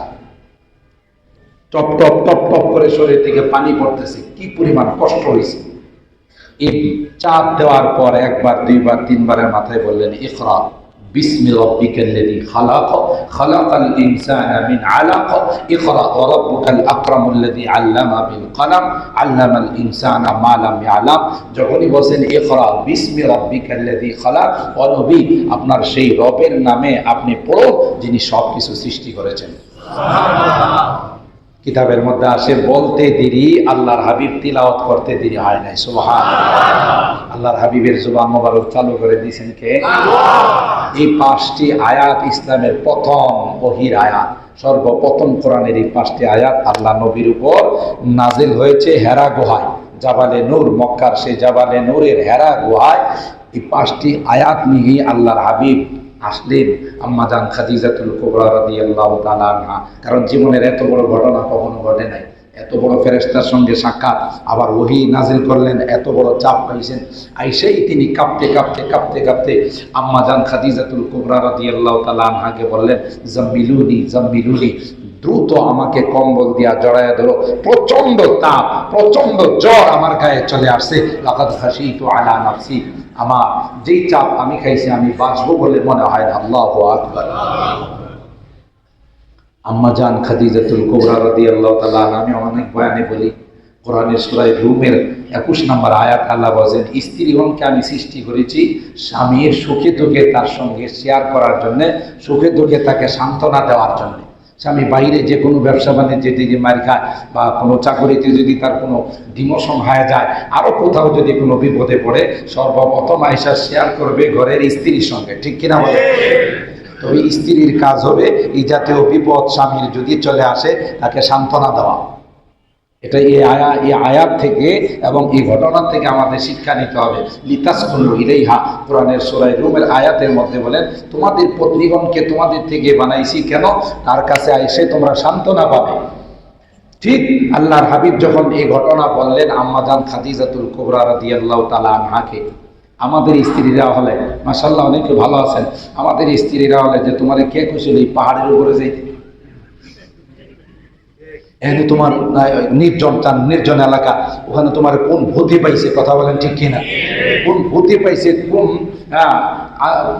টপ টপ টপ টপ করে শরীর থেকে পানি পড়তেছে, কি পরিমাণ কষ্ট হয়েছে। এই চাপ দেওয়ার পর একবার, দুইবার, তিনবারের মাথায় বললেন ইকরা বিসমি রাব্বিকাল্লাযী খালাক খালাকাল ইনসানা মিন আলাক ইকরা ওয়া রাব্বুকাল আকরামুল্লাযী আল্লামা বিল কলম আল্লামাল ইনসানা মা লাম ইয়ালাম। যখনই বলেন ইকরা বিসমি রাব্বিকাল্লাযী খালাক, ও নবী আপনার সেই রবের নামে আপনি পড়ুন যিনি সবকিছু সৃষ্টি করেছেন। কিতাবের মধ্যে আসে বলতে দেরি, আল্লাহর হাবিব তিলাওয়াত করতে দেরি হয় নাই। সুবহানাল্লাহ। আল্লাহর হাবিবের জুবান মোবারক চালু করে দিয়েছেন কে? এই 5টি আয়াত ইসলামের প্রথম ওহীর আয়াত। সর্বপ্রথম কোরআনের এই 5টি আয়াত আল্লাহ নবীর উপর নাজিল হয়েছে হেরা গুহায়, জাবালে নূর, মক্কার সেই জাবালে নূরের হেরা গুহায়। এই 5টি আয়াত নিয়ে আল্লাহর হাবিব আসলেন আম্মা জান খাদিজাতুল কুবরা রাদিয়াল্লাহু তাআলা আনহা। কারণ জীবনের এত বড় ঘটনা কখনো ঘটে নাই, এত বড় ফেরেশতার সঙ্গে সাক্ষাৎ, আবার ওহী নাজিল করলেন, এত বড় চাপ পাইছেন। আইসেই তিনি কাঁপতে কাঁপতে কাঁপতে কাঁপতে আম্মা জান খাদিজাতুল কুবরা রাদিয়াল্লাহু তাআলা আনহাকে বললেন, জাম্মিলুনি জাম্মিলুনি, দ্রুত আমাকে কম্বল দিয়া জড়ায় ধরো, প্রচন্ড তাপ, প্রচন্ড জ্বর আমার গায়ে চলে আসছে। লাকাদ খাশিতু আলা নাফসি, আমার যেই চাপ আমি খাইছি আমি বাঁচবো বলে মনে হয় না। আল্লাহু আকবার। আম্মা জান খাদিজাতুল কুবরা রাদিয়াল্লাহু তাআলা আনহা, আমি অনেক বয়ানে বলি, কোরআনের সূরা রুমের 21 নম্বর আয়াত আল্লাহ বলেন, স্ত্রীগণকে আমি সৃষ্টি করেছি স্বামীর সুখে দুঃখে তার সঙ্গে শেয়ার করার জন্য, সুখে দুঃখে তাকে সান্ত্বনা দেওয়ার জন্য। স্বামী বাইরে যে কোনো ব্যবসা বাণিজ্যে যদি মার খায় বা কোনো চাকরিতে যদি তার কোনো ডিমোশন হয়ে যায়, আরও কোথাও যদি কোনো বিপদে পড়ে, সর্বপ্রথম আয়েশা শেয়ার করবে ঘরের স্ত্রীর সঙ্গে, ঠিক কিনা বলে? তবে স্ত্রীর কাজ হবে এই জাতীয় বিপদ স্বামীর যদি চলে আসে তাকে সান্ত্বনা দেওয়া। এটা এই আয়াত থেকে এবং এই ঘটনা থেকে আমাদের শিক্ষা নিতে হবে। লিতাসকুনু ইলাইহা, কোরআনের সূরা রুমের আয়াতের মধ্যে বলেন, তোমাদের পত্নীগণকে তোমাদের থেকে বানাইছি কেন? তার কাছে এসে তোমরা সান্ত্বনা পাবে। ঠিক আল্লাহর হাবিব যখন এই ঘটনা বললেন আম্মা জান খাদিজাতুল কুবরা রাদিয়াল্লাহু তাআলা আনহাকে, আমাদের স্ত্রীরা হলে, মাশাআল্লাহ অনেকে ভালো আছেন, আমাদের স্ত্রীরা হলে যে তোমারে কে খুশি এই পাহাড়ের উপরে যাইতে, এখানে তোমার নির্জন এলাকা, ওখানে তোমার কোন ভূতি পাইছে, কথা বলেন ঠিক কিনা? কোন ভূতি পাইছে,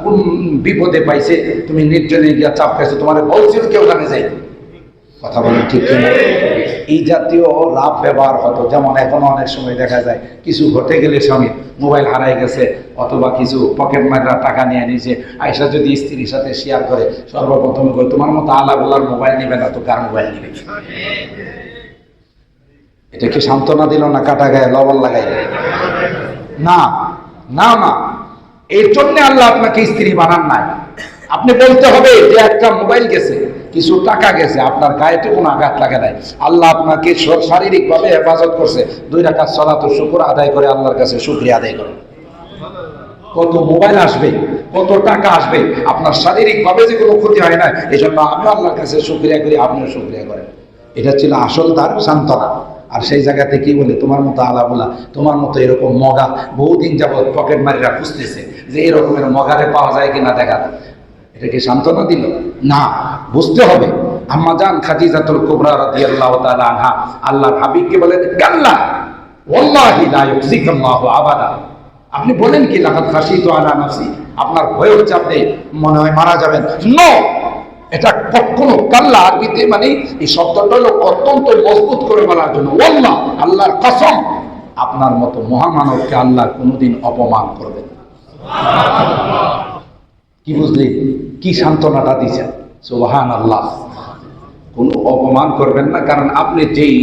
কোন বিপদে পাইছে, তুমি নির্জনে গিয়া চাপ খাইছো, তোমার বলছিল কেউ ওখানে যাই, কথা বলেন ঠিক কিনা? এই জাতীয় লাভ ব্যবহার হতো। যেমন এখন অনেক সময় দেখা যায় কিছু ঘটে গেলে স্বামীর মোবাইল হারাই গেছে অথবা কিছু পকেট মাররা টাকা নিয়ে নিয়েছে, আয়সা যদি স্ত্রীর সাথে শেয়ার করে, সর্বপ্রথম করে তোমার মতো আলাগুলার মোবাইল নিবে না তো কার মোবাইল নিবে? এটা কি সান্ত্বনা দিল না কাটা গায়ে লবণ লাগাই? না না না, এর জন্য আল্লাহ আপনাকে স্ত্রী বানান নাই। আপনি বলতে হবে যে একটা মোবাইল গেছে, কিছু টাকা গেছে, আপনার গায়েতে কোনো আঘাত লাগে নাই, আল্লাহ আপনাকে শারীরিকভাবে হেফাজত করছে, 2 রাকাত সালাত ও শুকর আদায় করে আল্লাহর কাছে শুকরিয়া আদায় করুন। কত মোবাইল আসবে, কত টাকা আসবে, আপনার শারীরিকভাবে যে কোনো ক্ষতি হয় না, এই জন্য আমি আল্লাহর কাছে শুকরিয়া করি, আপনিও শুকরিয়া করেন। এটা ছিল আসল তার সান্ত্বনা। আর সেই জায়গাতে কি বলে, তোমার মতো আলাবুলা, তোমার মতো এরকম মগা বহুদিন যাবৎ পকেট মারিরা খুঁজতেছে যে এরকমের মগারে পাওয়া যায় কিনা দেখা। এটা কি সান্ত্বনা দিল? না, বুঝতে হবে। আম্মা জান খাদিজাতুল কুবরা রাদিয়াল্লাহু তাআলা আনহা আল্লাহর হাবিবকে বলেন, কাল্লা ওয়াল্লাহি লা ইউযিকাল্লাহু আবাদা, আপনি বলেন কি লাকাদ খাশিতু আলা নাফসি, আপনার ভয় হচ্ছে আপনি মনে হয় মারা যাবেন। নো, এটা কখনো, কাল্লা আরবিতে মানে এই শব্দটা হলো অত্যন্ত মজবুত করে বলার জন্য। ওয়াল্লাহ, আল্লাহর কসম, আপনার মতো মহামানবকে আল্লাহ কোনোদিন অপমান করবেন না। কি বুঝলি? কি সান্ত্বনাটা দিয়েছেন? সুবহানাল্লাহ। কোনো অপমান করবেন না, কারণ আপনি যেই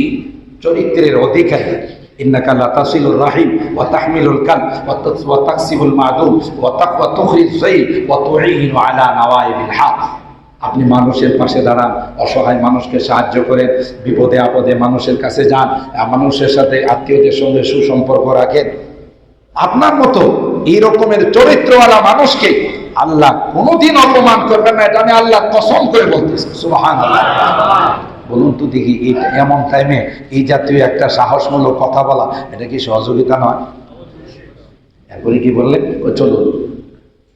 চরিত্রের অধিকারী, ইন্নাকা লাতাসিলুর রাহিম ওয়া তাহমিলুল কাল ওয়া তাকসিবুল মাদুম ওয়া তুখরিজ যায়দ ওয়া তুঈনু আলা নাওয়াইবিল হক। আপনি মানুষের পাশে দাঁড়ান, অসহায় মানুষকে সাহায্য করেন, বিপদে আপদে মানুষের কাছে যান, মানুষের সাথে আত্মীয়দের সঙ্গে সুসম্পর্ক রাখেন। আপনার মতো এই রকমের চরিত্রওয়ালা মানুষকে আল্লাহ কোনোদিন অপমান করবেন না, এটা আমি আল্লাহর কসম করে বলতেছি। সুবহানাল্লাহ। বলুন তো দেখি, এমন টাইমে এই জাতীয় একটা সাহসমূলক কথা বলা, এটা কি সহযোগিতা নয়? এরপরে কি বললেন, চলুন,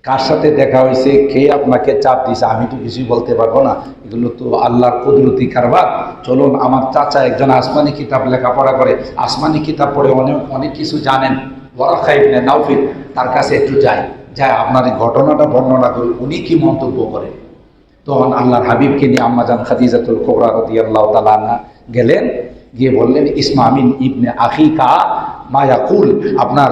কার সাথে দেখা হয়েছে, কে আপনাকে চাপ দিয়েছে, আমি তো কিছুই বলতে পারবো না, এগুলো তো আল্লাহর কুদরতি কারবার। চলুন, আমার চাচা একজন আসমানি কিতাব লেখাপড়া করে, আসমানি কিতাব পড়ে অনেক কিছু জানেন, ওয়ারাকা ইবনে নাওফল, তার কাছে একটু যাই। যা আপনার এই ঘটনাটা বর্ণনা করি, উনি কি মন্তব্য করেন। তখন আল্লাহর হাবিবকে নিয়ে আম্মাজান খাদিজাতুল কুবরা রাদিয়াল্লাহু তাআলা আনহা গেলেন, গিয়ে বললেন ইসমা মিন ইবনে আখিকা মা ইয়াকুল, আপনার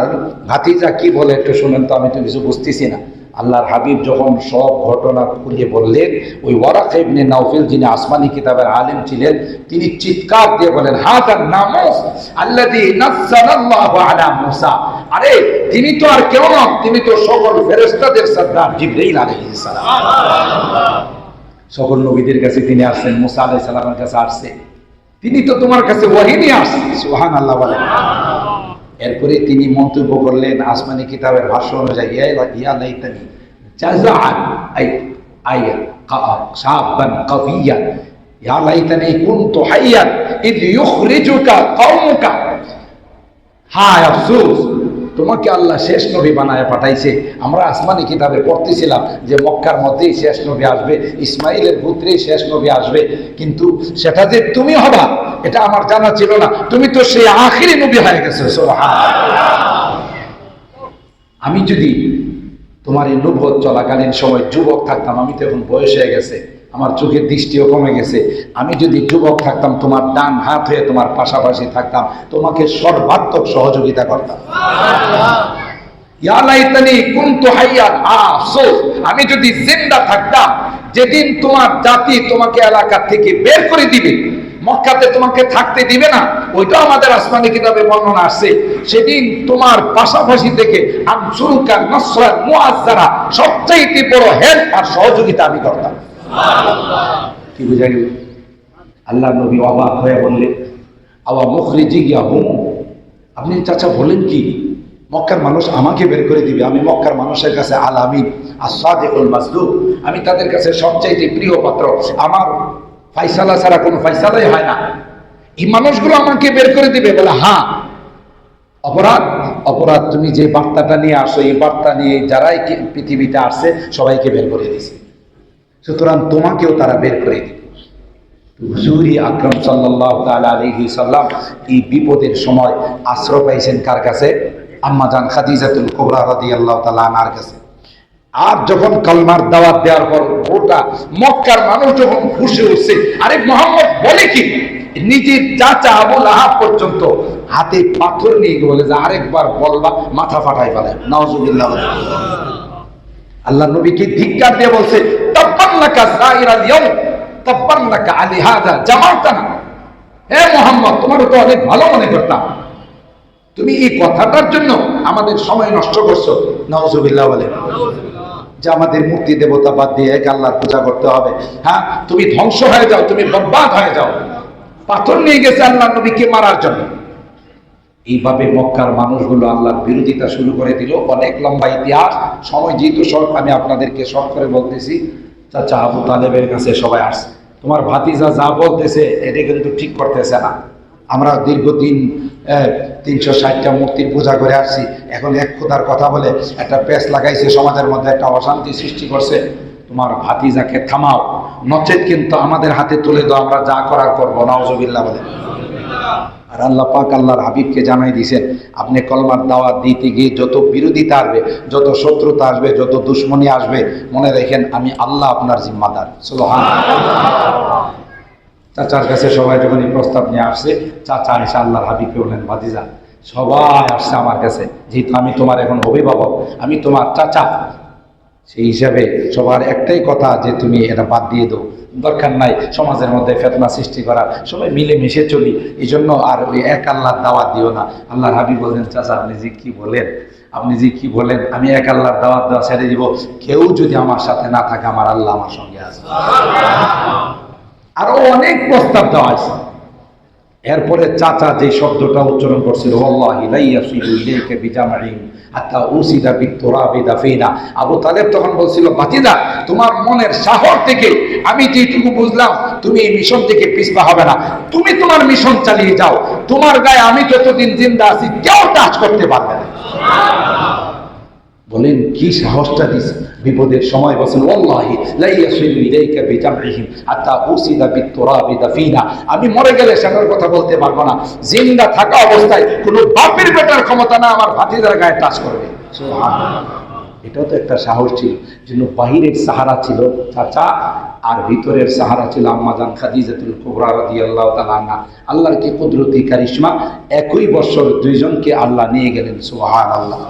ভাতিজা কি বলে একটু শুনেন তো, আমি তো কিছু বুঝতেছি না। আল্লাহর হাবিব যখন সব ঘটনা খুলিয়ে বললেন, ওই ওয়ারাকা ইবনে নাওফেল যিনি আসমানি কিতাবের আলেম ছিলেন, তিনি চিৎকার দিয়ে বলেন হাযান নামুস আল্লাযী নাযালাল্লাহু আলা মূসা, আরে তিনি তো আর কেউ নন, তিনি তো সকল ফেরেশতাদের সরদার জিবরাইল আলাইহিস সালাম। সকল নবীদের কাছে তিনি আসছেন, মূসা আলাইহিস সালামের কাছে আসছে, তিনি তো তোমার কাছে ওহী নিয়ে আসছেন। সুবহানাল্লাহ বলেন। এরপরে তিনি মন্তব্য করলেন আসমানি কিতাবের ভাষ্য অনুযায়ী, ইয়া লাইতানি জাযাআন আই শাবান কাবিয়ান, ইয়া লাইতানি কুনতু হাইয়ান ইদ ইউখরিজুকা কওমুকা, হায় আফসোস তোমাকে আল্লাহ শেষ নবী বানায় পাঠাইছে। আমরা আসমানি কিতাবে পড়তেছিলাম যে মক্কার মধ্যেই শেষ নবী আসবে, ইসমাইলের পুত্রেই শেষ নবী আসবে, কিন্তু সেটা যে তুমি হবা এটা আমার জানা ছিল না, তুমি তো সেই আখিরি নবী হয়ে গেছো। আমি যদি তোমার এই নবুয়ত চলাকালীন সময় যুবক থাকতাম, আমি তো এখন বয়স হয়ে গেছে, আমার চোখের দৃষ্টিও কমে গেছে, আমি যদি যুবক থাকতাম তোমার ডান হাত হয়ে তোমার পাশাপাশি থাকতাম, তোমাকে সর্বাত্মক সহযোগিতা করতাম। ইয়া লাইতানি কুনতু হাইয়ান, আফসোস আমি যদি জিন্দা থাকতাম, যেদিন তোমার জাতি তোমাকে এলাকা থেকে বের করে দিবে, মক্কাতে তোমাকে থাকতে দিবে না, ওইটা আমাদের আসমানি কিতাবে বর্ণনা আসছে, সেদিন তোমার পাশাপাশি থেকে আনসুরুকা নাসরান মুআজ্জারা, সবচেয়ে বড় হেল্প আর সহযোগিতা আমি করতাম। কি বুঝা গেল? আল্লাহ নবী অবাক হয়ে বললেন আওয়া মুখরিজি গিয়া হুম, আপনি চাচা বলেন কি মক্কার মানুষ আমাকে বের করে দিবে? আমি মক্কার মানুষের কাছে আল আমিন আস-সাদিকুল মাসদুক, আমি তাদের কাছে সবচাইতে প্রিয় পাত্র, আমার ফাইসালা ছাড়া কোনো ফাইসালাই হয় না, এই মানুষগুলো আমাকে বের করে দিবে? বলে হ্যাঁ। অপরাধ অপরাধ তুমি যে বার্তাটা নিয়ে আসো, এই বার্তা নিয়ে যারাই পৃথিবীতে আসছে সবাইকে বের করে দিছে, সুতরাং তোমাকেও তারা বের করে দিবে। হুজুর আকরাম সাল্লাল্লাহু তাআলা আলাইহি সাল্লাম এই বিপদের সময় আশ্রয় পাইছেন কার কাছে? আম্মাজান খাদিজাতুল কুবরা রাদিয়াল্লাহু তাআলা আনহার কাছে। আর যখন কালমার দাওয়াত দেওয়ার পর গোটা মক্কার মানুষ যখন খুশি হচ্ছে, আরে মুহাম্মদ বলে কি, নিজের চাচা আবু লাহাব পর্যন্ত হাতে পাথর নিয়ে বলে যে আরেকবার বলবা মাথা ফাটাই ফেলে, নাউজুবিল্লাহ। আল্লাহ নবীকে ধিক্কার দিয়ে বলছে তাব্বাল্লাকা সাইরাল ইয়াউম তাব্বাল্লাকা আলি হাযা জামাতানা, হে মুহাম্মদ তোমার তো অনেক ভালো মনে করতাম, তুমি এই কথাটার জন্য আমাদের সময় নষ্ট করছো। নাউজুবিল্লাহ বলে যে আমাদের মূর্তি দেবতা বাদ দিয়ে এক আল্লাহর পূজা করতে হবে, হ্যাঁ তুমি ধ্বংস হয়ে যাও, তুমি বরবাদ হয়ে যাও। পাথর নিয়ে গেছে আল্লাহ নবীকে মারার জন্য। এইভাবে মক্কার মানুষগুলো আল্লাহর বিরোধিতা শুরু করে দিল। অনেক লম্বা ইতিহাস, সময় যেহেতু শর্ট, আমি আপনাদেরকে শর্ট করে বলতেছি। চাচা আবু তালেবের কাছে সবাই আসছে, তোমার ভাতিজা যা বলতেছে এটা কিন্তু ঠিক করতেছে না, আমরা দীর্ঘদিন 360টা মূর্তির পূজা করে আসছি, এখন এক খোদার কথা বলে একটা পেঁচ লাগাইছে, সমাজের মধ্যে একটা অশান্তি সৃষ্টি করছে, তোমার ভাতিজাকে থামাও, নচেত কিন্তু আমাদের হাতে তুলে দাও, আমরা যা করার করবো। নাউজুবিল্লাহ বলে। আর আল্লাহ পাক আল্লাহর হাবিবকে জানাই দিয়েছেন, আপনি কলমার দাওয়াত দিতে গিয়ে যত বিরোধিতা আসবে, যত শত্রুতা আসবে, যত দুশ্মনী আসবে, মনে রাখেন আমি আল্লাহ আপনার জিম্মাদার। সুবহানাল্লাহ। চাচার কাছে সবাই যখন এই প্রস্তাব নিয়ে আসছে, চাচা এসে আল্লাহর হাবিবকে বললেন ভাতিজা সবাই আসছে আমার কাছে, যেহেতু আমি তোমার এখন অভিভাবক, আমি তোমার চাচা, সেই হিসাবে সবার একটাই কথা যে তুমি এটা বাদ দিয়ে দাও, দরকার নাই সমাজের মধ্যে ফেতনা সৃষ্টি করার, সবাই মিলে মিশে চলি, এই জন্য আর ওই এক আল্লাহর দাওয়াত দিও না। আল্লাহর হাবিব বললেন চাচা আপনি যে কি বলেন, আপনি যে কি বলেন, আমি এক আল্লাহর দাওয়াত দেওয়া ছেড়ে দিব, কেউ যদি আমার সাথে না থাকে আমার আল্লাহ আমার সঙ্গে আছে। আরো অনেক প্রস্তাব দেওয়া আছে। এরপরে চাচা যে শব্দটা উচ্চারণ করছিল ওয়াল্লাহি লা ইয়াসিলু ইলাইকা বিজামাইন হাত্তা উসিদা বিতুরাবি দাফিনা, আবু তালেব তখন বলছিল ভাতিজা তোমার মনের সাহস থেকে আমি যেটুকু বুঝলাম তুমি এই মিশন থেকে পিছপা হবে না, তুমি তোমার মিশন চালিয়ে যাও, তোমার গায়ে আমি যতদিন জিন্দা আছি কেউ টাচ করতে পারবে না। বলেন কি সাহসটা দিস বিপদের সময়, বলেন ওয়াল্লাহি লা ইয়াসিলু ইলাইকা বিজামইহিম হাত্তা উসিদা বিতুরাবি দাফিনা, আমি মরে গেলে সেটার কথা বলতে পারবো না, জিন্দা থাকা অবস্থায় কোনো বাপের বেটার ক্ষমতা না আমার ভাতিজার গায়ে টাচ করবে। সুবহানাল্লাহ। এটাও তো একটা সাহস ছিল। জন্য বাহিরের সাহারা ছিল চাচা, আর ভিতরের সাহারা ছিল আম্মা জান খাদিজাতুল কুবরা রাদিয়াল্লাহু তাআলা আনহা। আল্লাহর কি কুদরতি কারিশমা, একই বছর দুইজনকে আল্লাহ নিয়ে গেলেন, সুবহানাল্লাহ।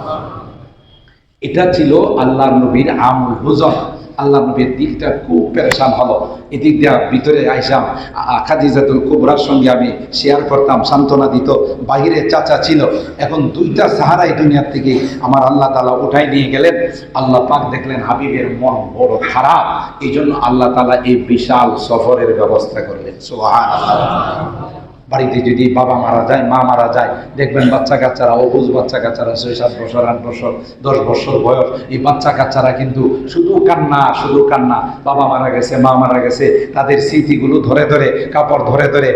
এটা ছিল আল্লাহর নবীর আমুল হুজন। আল্লাহ নবীর দিকটা খুব পেরেশান হলো, এদিক দিয়া ভিতরে আইসাম খাদিজাতুল কুবরার সঙ্গে আমি শেয়ার করতাম, সান্ত্বনা দিত। বাহিরে চাচা ছিল। এখন দুইটা সাহারাই দুনিয়ার থেকে আমার আল্লাহ তাআলা উঠাই নিয়ে গেলেন। আল্লাহ পাক দেখলেন হাবিবের মন বড় খারাপ, এই জন্য আল্লাহ তাআলা এই বিশাল সফরের ব্যবস্থা করলেন, সুবহানাল্লাহ। বাড়িতে যদি বাবা মারা যায়, মা মারা যায়, দেখবেন বাচ্চা কাচ্চারা, অবুঝ বাচ্চা কাচ্চারা 6-7 বছর, 8 বছর, 10 বছর বয়স, এই বাচ্চা কাচ্চারা কিন্তু শুধু কান্না, শুধু কান্না। বাবা মারা গেছে, মা মারা গেছে, তাদের স্মৃতিগুলো ধরে ধরে, কাপড় ধরে ধরে,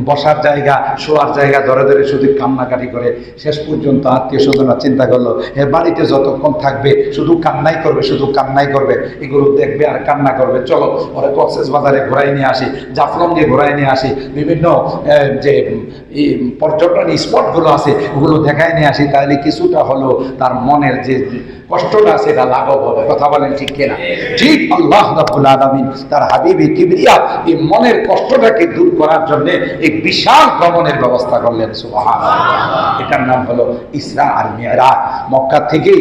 বসার জায়গা, শোয়ার জায়গা ধরে ধরে শুধু কান্নাকাটি করে। শেষ পর্যন্ত আত্মীয় স্বজনরা চিন্তা করলো, এ বাড়িতে যতক্ষণ থাকবে শুধু কান্নাই করবে, শুধু কান্নাই করবে, এগুলো দেখবে আর কান্না করবে। চলো ওরা কক্সবাজারে ঘোরাই নিয়ে আসি, জাফলংয়ে ঘোরাই নিয়ে আসি, বিভিন্ন যে পর্যটন স্পটগুলো আছে ওগুলো দেখায় নিয়ে আসি, তাহলে কিছুটা হলো তার মনের যে কষ্টটা আছে এটা লাঘব হবে। কথা বলেন ঠিক কিনা? ঠিক আল্লাহ রাব্বুল আলামিন তার হাবিবে কিবরিয়া এই মনের কষ্টটাকে দূর করার জন্য এক বিশাল ভ্রমণের ব্যবস্থা করলেন, সুবহানাল্লাহ। এটার নাম হলো ইসরা আর মিরাজ। মক্কা থেকে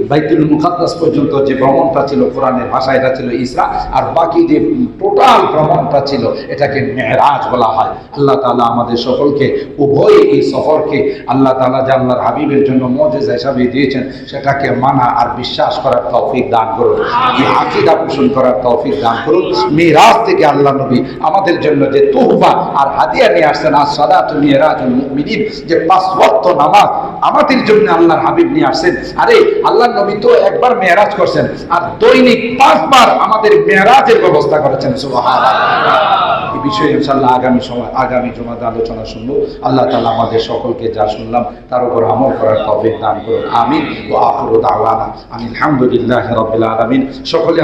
বাইতুল মুকাদ্দাস পর্যন্ত যে ভ্রমণটা ছিল, কোরআনের ভাষায় এটা ছিল ইসরা, আর বাকি যে টোটাল ভ্রমণটা ছিল এটাকে মেরাজ বলা হয়। আল্লাহ তাআলা আমাদের সকলকে উভয় এই সফরকে আল্লাহ তাআলা যে আল্লাহর হাবিবের জন্য মুজিজা হিসাবে দিয়েছেন সেটাকে মানা আর বিশ্বাস করার তৌফিক দান করুন, এই আকীদা পোষণ করার তৌফিক দান করুন। মিরাজ থেকে আল্লাহ নবী আমাদের জন্য যে তোহফা আর হাদিয়া নিয়ে আসছেন, as-সালাতু মিরাজুল মুমিনিন, যে 5 ওয়াক্ত নামাজ আমাদের জন্য আল্লাহর হাবিব নিয়ে আসছেন। আরে আল্লাহর নবী তো একবার মেরাজ করছেন, আর দৈনিক 5 বার আমাদের মেরাজের ব্যবস্থা করেছেন, সুবহানাল্লাহ। এই বিষয়ে ইনশাআল্লাহ আগামী জুমাতে আলোচনা শুনবো। আল্লাহ তাআলা আমাদের সকলকে যা শুনলাম তার উপর আমল করার তৌফিক দান করুন, আমিন। ওয়া আখিরু দাওয়ানা আলহামদুলিল্লাহি রাব্বিল আলামিন। সকলে